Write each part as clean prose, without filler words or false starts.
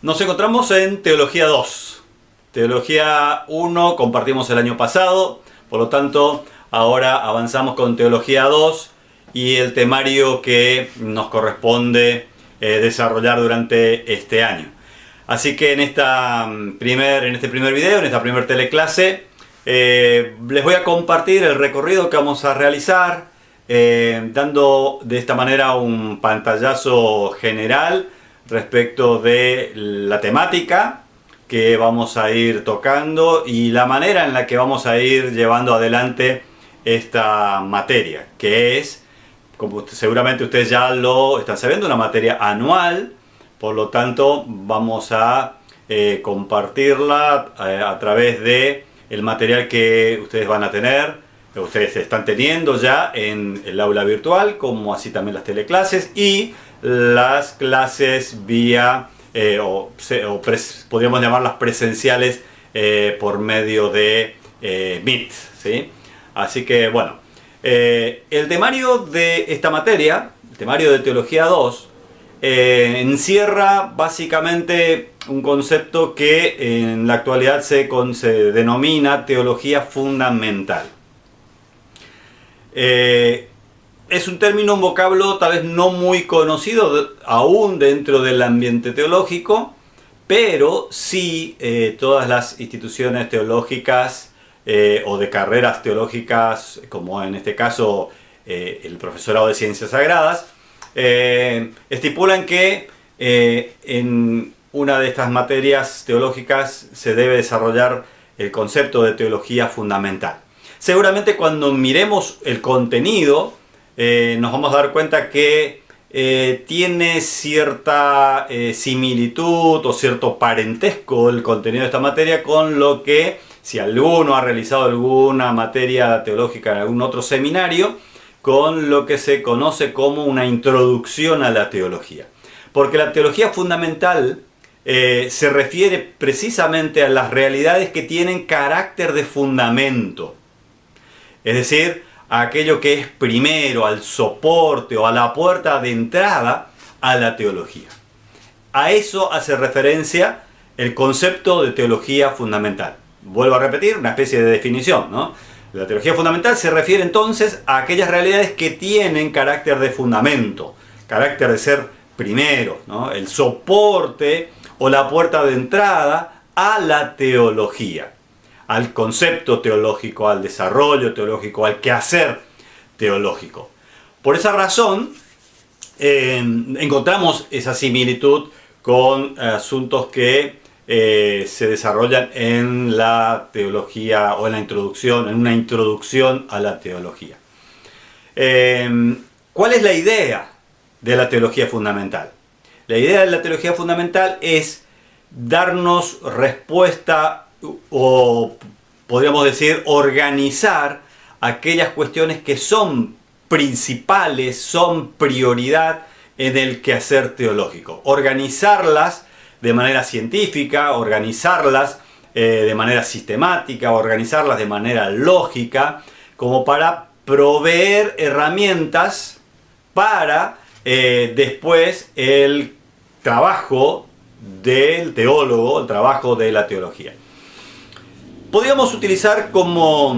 Nos encontramos en Teología 2. Teología 1 compartimos el año pasado, por lo tanto ahora avanzamos con Teología 2 y el temario que nos corresponde desarrollar durante este año. Así que en este primer video, en esta primera teleclase, les voy a compartir el recorrido que vamos a realizar, dando de esta manera un pantallazo general respecto de la temática que vamos a ir tocando y la manera en la que vamos a ir llevando adelante esta materia, que es, como seguramente ustedes ya lo están sabiendo, una materia anual. Por lo tanto, vamos a compartirla a través de el material que ustedes van a tener, que ustedes están teniendo ya en el aula virtual, como así también las teleclases y las clases vía, podríamos llamarlas presenciales por medio de Meet, ¿sí? Así que, bueno, el temario de esta materia, el temario de Teología 2, encierra básicamente un concepto que en la actualidad se denomina teología fundamental. Es un término, un vocablo tal vez no muy conocido aún dentro del ambiente teológico, pero sí todas las instituciones teológicas o de carreras teológicas, como en este caso el profesorado de Ciencias Sagradas, estipulan que en una de estas materias teológicas se debe desarrollar el concepto de teología fundamental. Seguramente cuando miremos el contenido nos vamos a dar cuenta que tiene cierta similitud o cierto parentesco el contenido de esta materia con lo que, si alguno ha realizado alguna materia teológica en algún otro seminario, con lo que se conoce como una introducción a la teología. Porque la teología fundamental se refiere precisamente a las realidades que tienen carácter de fundamento. Es decir, a aquello que es primero, al soporte o a la puerta de entrada a la teología. A eso hace referencia el concepto de teología fundamental. Vuelvo a repetir, una especie de definición, ¿no? La teología fundamental se refiere entonces a aquellas realidades que tienen carácter de fundamento, carácter de ser primero, ¿no? El soporte o la puerta de entrada a la teología, al concepto teológico, al desarrollo teológico, al quehacer teológico. Por esa razón, encontramos esa similitud con asuntos que se desarrollan en la teología o en la introducción, en una introducción a la teología. ¿Cuál es la idea de la teología fundamental? La idea de la teología fundamental es darnos respuesta o podríamos decir organizar aquellas cuestiones que son principales, son prioridad en el quehacer teológico. Organizarlas de manera científica, organizarlas de manera sistemática, organizarlas de manera lógica, como para proveer herramientas para después el trabajo del teólogo, el trabajo de la teología. Podríamos utilizar como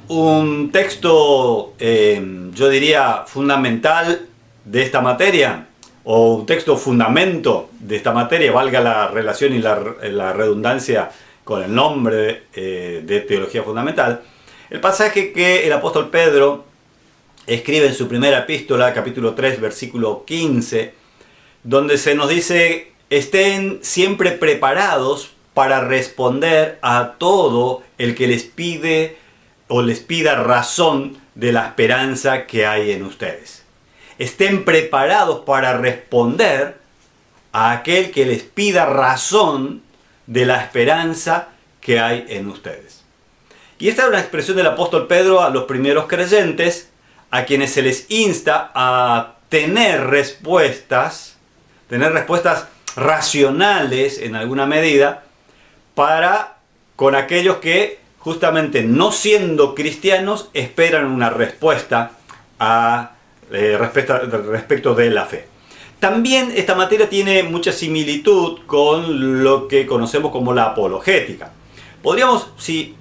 un texto, yo diría, fundamental de esta materia, o un texto fundamento de esta materia, valga la relación y la redundancia con el nombre de teología fundamental, el pasaje que el apóstol Pedro escribe en su primera epístola, capítulo 3, versículo 15, donde se nos dice: estén siempre preparados para responder a todo el que les pide o les pida razón de la esperanza que hay en ustedes. Estén preparados para responder a aquel que les pida razón de la esperanza que hay en ustedes. Y esta es una expresión del apóstol Pedro a los primeros creyentes, a quienes se les insta a tener respuestas racionales en alguna medida, con aquellos que justamente no siendo cristianos esperan una respuesta respecto de la fe. También esta materia tiene mucha similitud con lo que conocemos como la apologética. Podríamos, si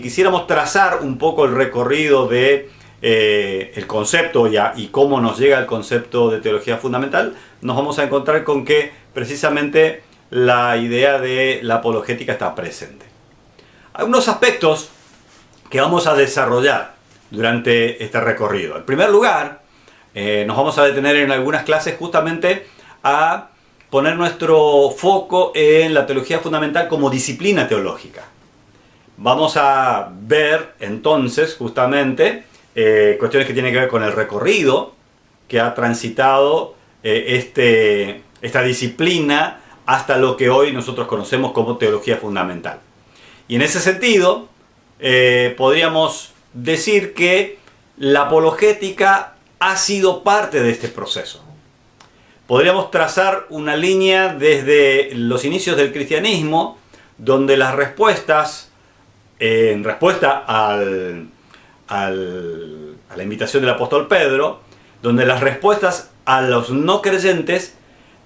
quisiéramos trazar un poco el recorrido de el concepto y cómo nos llega el concepto de teología fundamental, nos vamos a encontrar con que precisamente la idea de la apologética está presente. Hay unos aspectos que vamos a desarrollar durante este recorrido. En primer lugar, nos vamos a detener en algunas clases justamente a poner nuestro foco en la teología fundamental como disciplina teológica. Vamos a ver entonces justamente cuestiones que tienen que ver con el recorrido que ha transitado esta disciplina hasta lo que hoy nosotros conocemos como teología fundamental. Y en ese sentido, podríamos decir que la apologética ha sido parte de este proceso. Podríamos trazar una línea desde los inicios del cristianismo, donde las respuestas, en respuesta a la invitación del apóstol Pedro, donde las respuestas a los no creyentes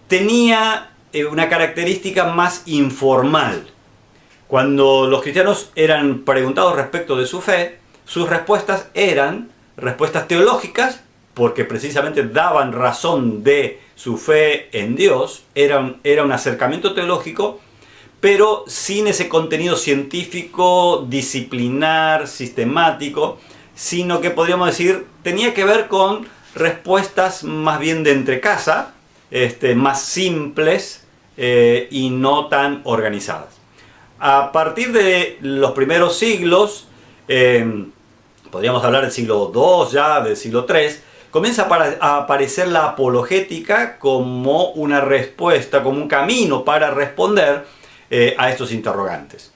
tenía una característica más informal. Cuando los cristianos eran preguntados respecto de su fe, sus respuestas eran respuestas teológicas, porque precisamente daban razón de su fe en Dios, era un acercamiento teológico, pero sin ese contenido científico, disciplinar, sistemático, sino que podríamos decir, tenía que ver con respuestas más bien de entrecasa, más simples y no tan organizadas. A partir de los primeros siglos, podríamos hablar del siglo II ya, del siglo III, comienza a aparecer la apologética como una respuesta, como un camino para responder a estos interrogantes.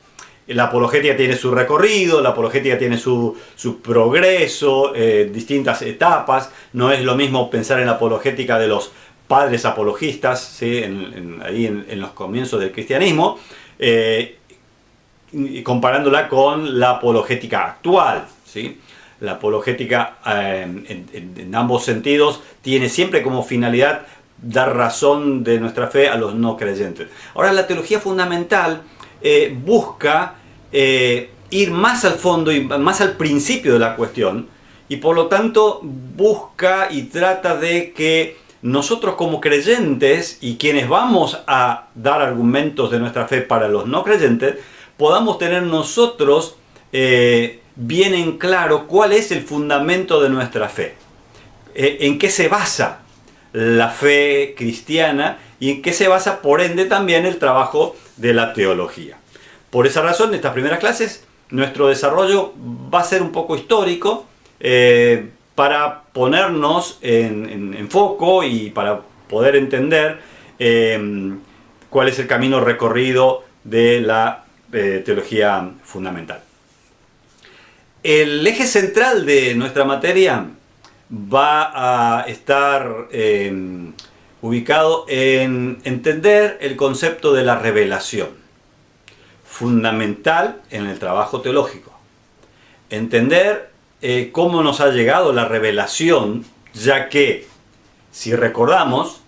La apologética tiene su recorrido, la apologética tiene su progreso, distintas etapas. No es lo mismo pensar en la apologética de los padres apologistas, ¿sí? Ahí en los comienzos del cristianismo, comparándola con la apologética actual, ¿sí? La apologética en ambos sentidos tiene siempre como finalidad dar razón de nuestra fe a los no creyentes. Ahora, la teología fundamental busca ir más al fondo y más al principio de la cuestión, y por lo tanto busca y trata de que nosotros como creyentes y quienes vamos a dar argumentos de nuestra fe para los no creyentes, podamos tener nosotros bien en claro cuál es el fundamento de nuestra fe, en qué se basa la fe cristiana y en qué se basa por ende también el trabajo de la teología. Por esa razón, en estas primeras clases, nuestro desarrollo va a ser un poco histórico para ponernos en foco y para poder entender cuál es el camino recorrido de la teología fundamental. El eje central de nuestra materia va a estar ubicado en entender el concepto de la revelación, fundamental en el trabajo teológico. Entender cómo nos ha llegado la revelación, ya que, si recordamos,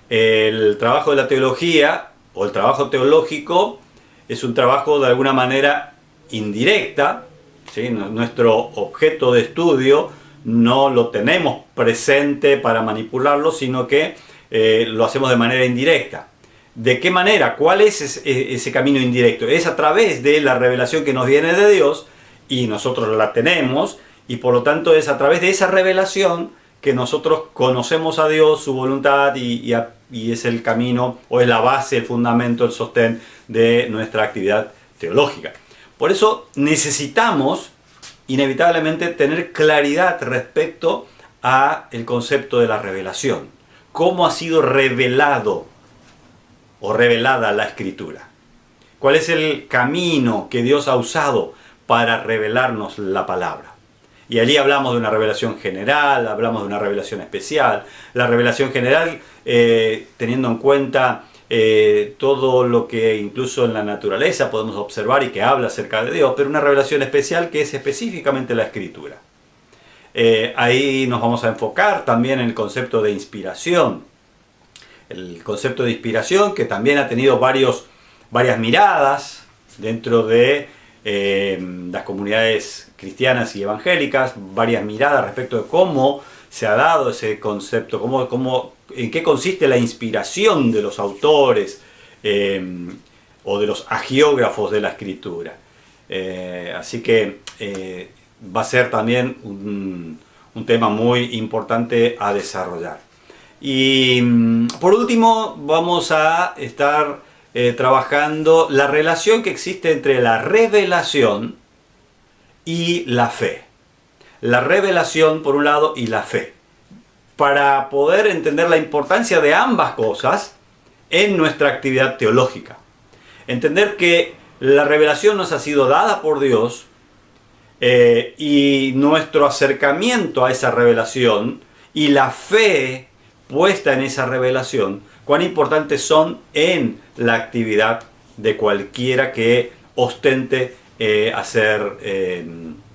el trabajo de la teología o el trabajo teológico es un trabajo de alguna manera indirecta, ¿sí? Nuestro objeto de estudio no lo tenemos presente para manipularlo, sino que lo hacemos de manera indirecta. ¿De qué manera? ¿Cuál es ese camino indirecto? Es a través de la revelación que nos viene de Dios, y nosotros la tenemos, y por lo tanto es a través de esa revelación que nosotros conocemos a Dios, su voluntad, y es el camino, o es la base, el fundamento, el sostén de nuestra actividad teológica. Por eso necesitamos inevitablemente tener claridad respecto a el concepto de la revelación. ¿Cómo ha sido revelado o revelada la Escritura? ¿Cuál es el camino que Dios ha usado para revelarnos la palabra? Y allí hablamos de una revelación general, hablamos de una revelación especial. La revelación general, teniendo en cuenta todo lo que incluso en la naturaleza podemos observar y que habla acerca de Dios, pero una revelación especial que es específicamente la Escritura. Ahí nos vamos a enfocar también en el concepto de inspiración. el concepto de inspiración, que también ha tenido varias miradas dentro de las comunidades cristianas y evangélicas, varias miradas respecto de cómo se ha dado ese concepto, en qué consiste la inspiración de los autores o de los agiógrafos de la escritura. Así que va a ser también un tema muy importante a desarrollar. Y por último vamos a estar trabajando la relación que existe entre la revelación y la fe. La revelación por un lado y la fe. Para poder entender la importancia de ambas cosas en nuestra actividad teológica. Entender que la revelación nos ha sido dada por Dios y nuestro acercamiento a esa revelación y la fe puesta en esa revelación, cuán importantes son en la actividad de cualquiera que ostente hacer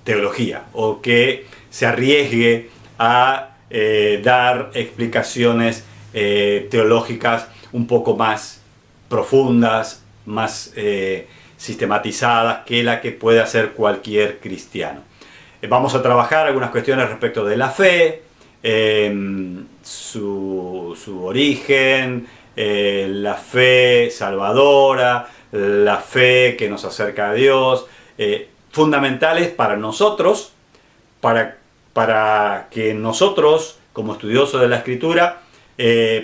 teología o que se arriesgue a dar explicaciones teológicas un poco más profundas, más sistematizadas que la que puede hacer cualquier cristiano. Vamos a trabajar algunas cuestiones respecto de la fe, su origen, la fe salvadora, la fe que nos acerca a Dios, fundamentales para nosotros, para que nosotros, como estudiosos de la Escritura,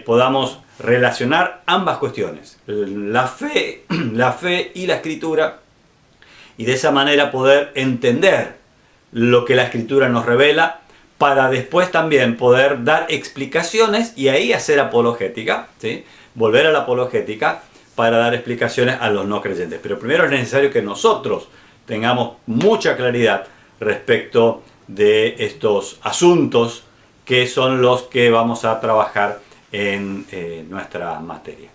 podamos relacionar ambas cuestiones, la fe y la Escritura, y de esa manera poder entender lo que la Escritura nos revela, para después también poder dar explicaciones y ahí hacer apologética, ¿sí? Volver a la apologética para dar explicaciones a los no creyentes. Pero primero es necesario que nosotros tengamos mucha claridad respecto de estos asuntos que son los que vamos a trabajar en nuestra materia.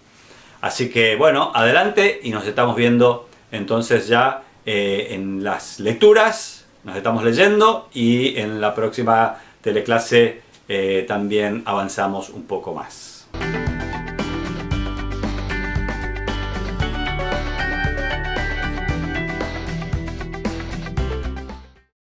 Así que bueno, adelante y nos estamos viendo entonces ya en las lecturas. Nos estamos leyendo y en la próxima teleclase también avanzamos un poco más.